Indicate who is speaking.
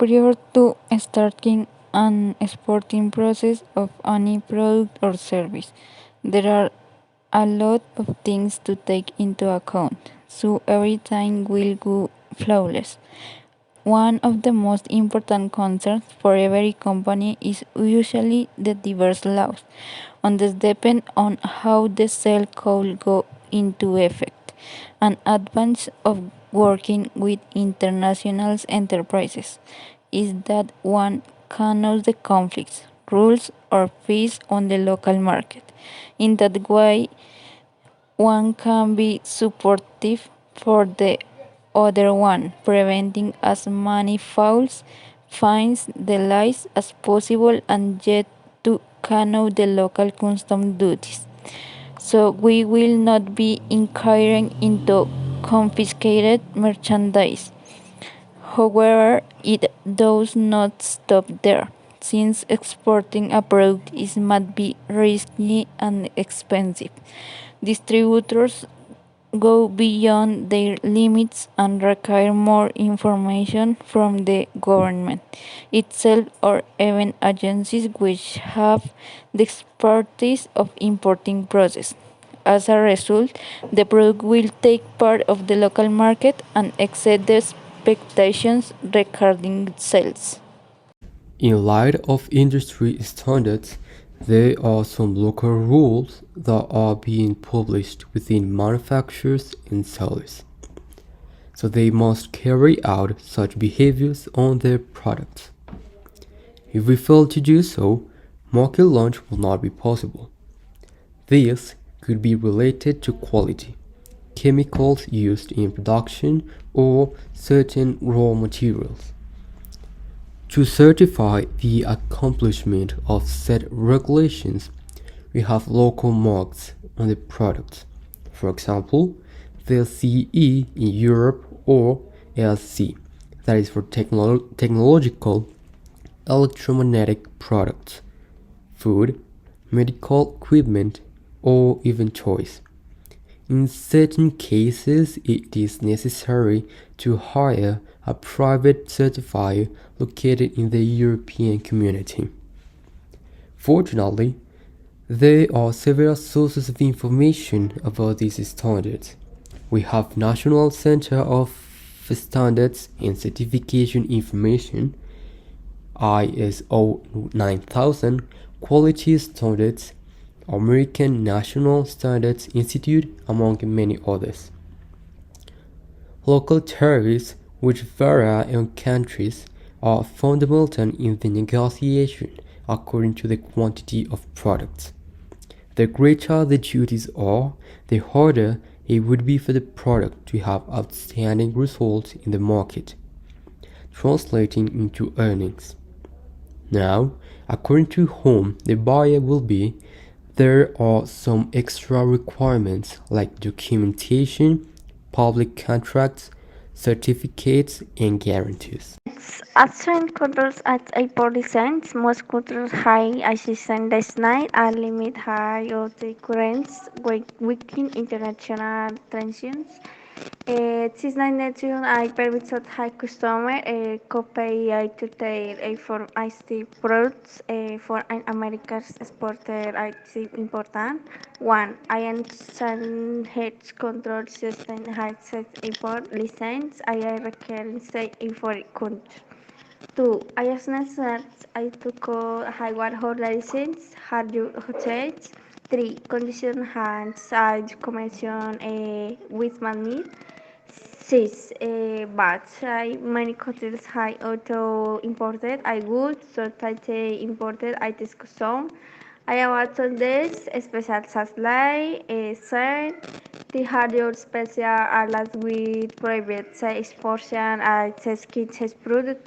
Speaker 1: Prior to starting an exporting process of any product or service, there are a lot of things to take into account, so everything will go flawless. One of the most important concerns for every company is usually the diverse laws, and this depend on how the sale could go into effect. An advantage of working with international enterprises is that one can know the conflicts, rules, or fees on the local market. In that way, one can be supportive for the other one, preventing as many fouls, fines, delays as possible, and yet to canoe the local custom duties. So we will not be incurring into confiscated merchandise. However, it does not stop there, since exporting a product is might be risky and expensive. Distributors go beyond their limits and require more information from the government itself or even agencies which have the expertise of importing process. As a result, the product will take part of the local market and exceed the expectations regarding sales.
Speaker 2: In light of industry standards, there are some local rules that are being published within manufacturers and sellers. So they must carry out such behaviors on their products. If we fail to do so, market launch will not be possible. This could be related to quality, chemicals used in production, or certain raw materials. To certify the accomplishment of said regulations, we have local marks on the products. For example, the CE in Europe or LC, that is for technological electromagnetic products, food, medical equipment, or even toys. In certain cases, it is necessary to hire a private certifier located in the European Community. Fortunately, there are several sources of information about these standards. We have National Center of Standards and Certification Information, ISO 9000, Quality Standards, American National Standards Institute, among many others. Local tariffs, which vary in countries, are fundamental in the negotiation according to the quantity of products. The greater the duties are, the harder it would be for the product to have outstanding results in the market, translating into earnings. Now, according to whom the buyer will be, there are some extra requirements like documentation, public contracts, certificates, and guarantees.
Speaker 3: Accent controls at airport license. Most controls high assistant design and limit high of the currents weaken international tensions. Since 19 I permit high customer copy I to take for IC products for an American exporter IT important. One, I am some head control system has set import license. I require say import country. Two, I have not I took a Hayward Hall license, had you hotels. Three, condition hands I commission with money. Six, but I many countries high auto imported. I would so tight imported I take some. I have on this special supply, sir. The hardware special alas with private exportation I test kit product.